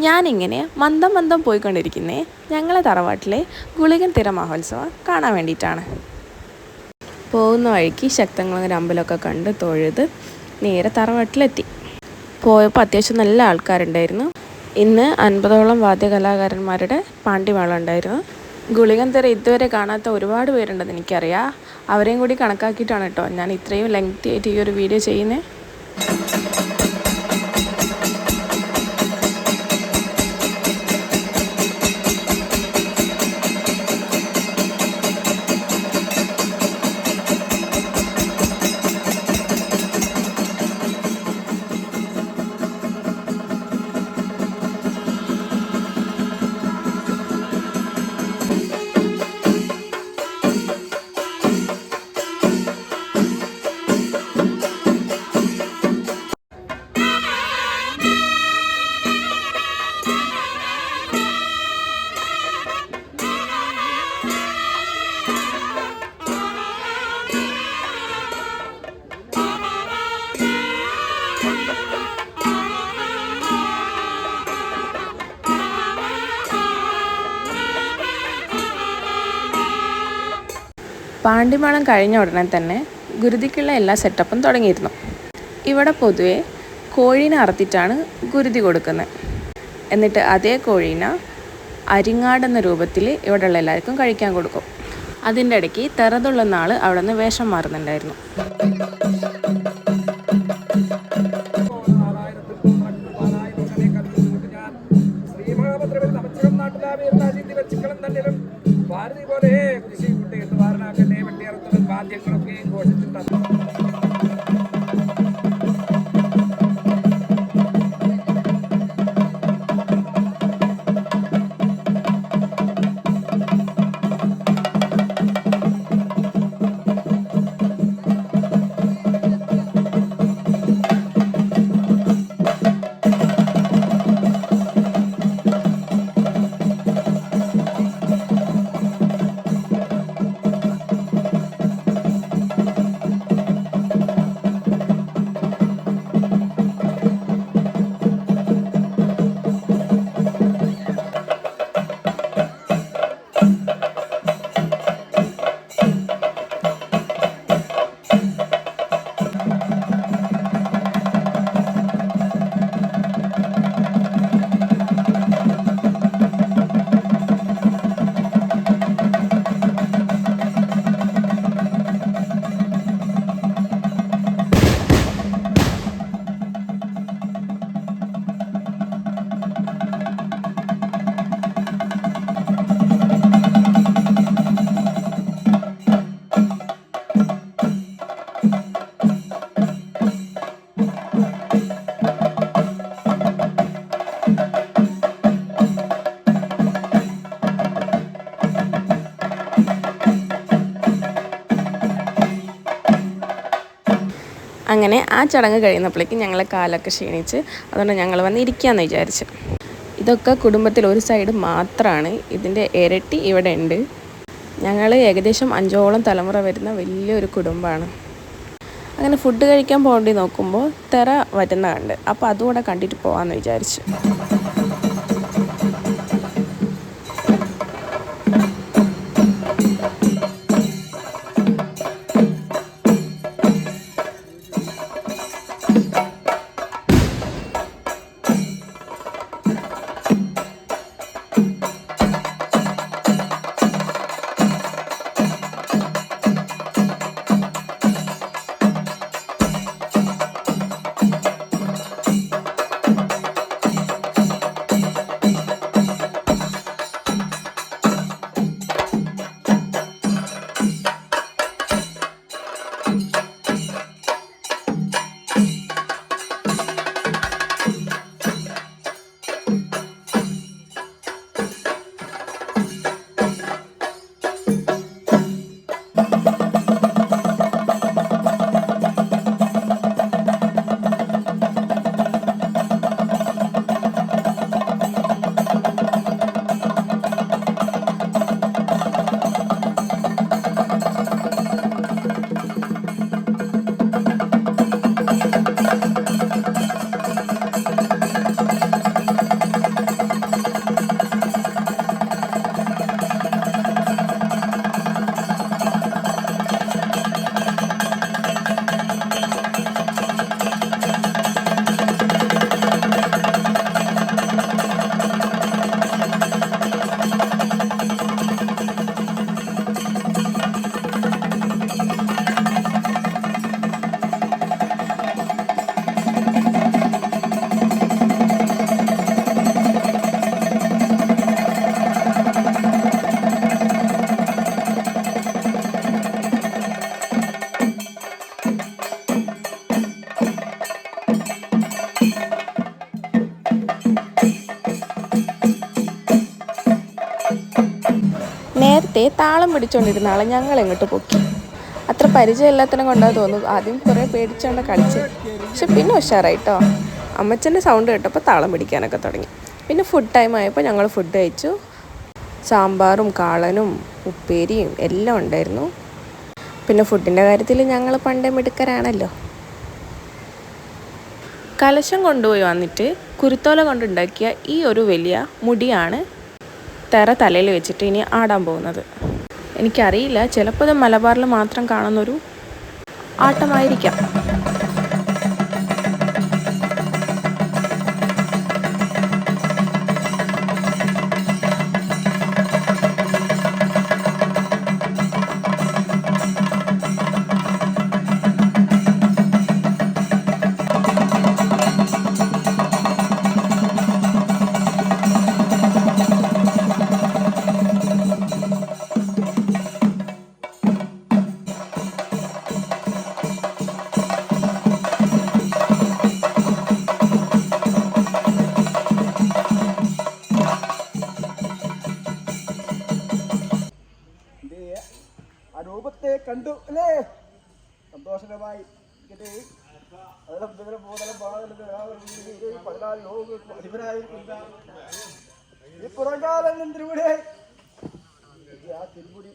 ഞാനിങ്ങനെ മന്ദം മന്ദം പോയിക്കൊണ്ടിരിക്കുന്നേ ഞങ്ങളെ തറവാട്ടിലെ ഗുളികൻ തിര മഹോത്സവം കാണാൻ വേണ്ടിയിട്ടാണ്. പോകുന്ന വഴിക്ക് ശക്തങ്ങളൊരു അമ്പലമൊക്കെ കണ്ട് തൊഴുത് നേരെ തറവാട്ടിലെത്തി. പോയപ്പോൾ അത്യാവശ്യം നല്ല ആൾക്കാരുണ്ടായിരുന്നു. ഇന്ന് 50ഓളം വാദ്യകലാകാരന്മാരുടെ പാണ്ടിമേളം ഉണ്ടായിരുന്നു. ഗുളികൻ തിര ഇതുവരെ കാണാത്ത ഒരുപാട് പേരുണ്ടെന്ന് എനിക്കറിയാം. അവരെയും കൂടി കണക്കാക്കിയിട്ടാണ് കേട്ടോ ഞാൻ ഇത്രയും ലെങ്തി ആയിട്ട് ഈ ഒരു വീഡിയോ ചെയ്യുന്നത്. പാണ്ടിമേളം കഴിഞ്ഞ ഉടനെ തന്നെ ഗുരുതിക്കുള്ള എല്ലാ സെറ്റപ്പും തുടങ്ങിയിരുന്നു. ഇവിടെ പൊതുവെ കോഴീനെ അറുത്തിട്ടാണ് ഗുരുതി കൊടുക്കുന്നത്. എന്നിട്ട് അതേ കോഴീനെ അരിങ്ങാടെന്ന രൂപത്തിൽ ഇവിടെയുള്ള എല്ലാവർക്കും കഴിക്കാൻ കൊടുക്കും. അതിൻ്റെ ഇടയ്ക്ക് തെറതുള്ളുന്ന ആൾ അവിടെ നിന്ന് വേഷം മാറുന്നുണ്ടായിരുന്നു. ഭാരതി പോലെ കൃഷി കുട്ടികൾ വാരണാക്കന്നെ വെട്ടിയറത്തുള്ള വാദ്യങ്ങളൊക്കെ ഘോഷിച്ചിട്ടുണ്ട്. അങ്ങനെ ആ ചടങ്ങ് കഴിയുന്നപ്പോഴേക്കും ഞങ്ങളെ കാലൊക്കെ ക്ഷീണിച്ച് അതുകൊണ്ട് ഞങ്ങൾ വന്ന് ഇരിക്കാമെന്ന് വിചാരിച്ചു. ഇതൊക്കെ കുടുംബത്തിൽ ഒരു സൈഡ് മാത്രമാണ്, ഇതിൻ്റെ ഇരട്ടി ഇവിടെ ഉണ്ട്. ഞങ്ങൾ ഏകദേശം 5ഓളം തലമുറ വരുന്ന വലിയൊരു കുടുംബമാണ്. അങ്ങനെ ഫുഡ് കഴിക്കാൻ പോകേണ്ടി നോക്കുമ്പോൾ തെറ വരുന്ന കണ്ട്, അപ്പോൾ അതുകൂടെ കണ്ടിട്ട് പോകാമെന്ന് വിചാരിച്ചു. നേരത്തെ താളം പിടിച്ചുകൊണ്ടിരുന്ന ആളെ ഞങ്ങൾ എങ്ങോട്ട് പൊക്കി. അത്ര പരിചയമില്ലാത്തതിനെ കൊണ്ടാണ് തോന്നുന്നു ആദ്യം കുറേ പേടിച്ചുകൊണ്ട് കളിച്ച്. പക്ഷെ പിന്നെ ഉഷാറായിട്ടോ. അമ്മച്ചൻ്റെ സൗണ്ട് കേട്ടപ്പോൾ താളം പിടിക്കാനൊക്കെ തുടങ്ങി. പിന്നെ ഫുഡ് ടൈം ആയപ്പോൾ ഞങ്ങൾ ഫുഡ് കഴിച്ചു. സാമ്പാറും കാളനും ഉപ്പേരിയും എല്ലാം ഉണ്ടായിരുന്നു. പിന്നെ ഫുഡിൻ്റെ കാര്യത്തിൽ ഞങ്ങൾ പണ്ടേ മിടുക്കരാണല്ലോ. കലശം കൊണ്ടുപോയി വന്നിട്ട് കുരുത്തോല കൊണ്ടുണ്ടാക്കിയ ഈ ഒരു വലിയ മുടിയാണ് തലയിൽ വെച്ചിട്ട് ഇനി ആടാൻ പോകുന്നത്. എനിക്കറിയില്ല, ചിലപ്പോൾ ഇത് മലബാറിൽ മാത്രം കാണുന്നൊരു ആട്ടമായിരിക്കാം. രൂപത്തെ കണ്ടു അല്ലേ? സന്തോഷകരമായി ഈ പുറകാലം എന്തിലൂടെ ആ തിരുമുടി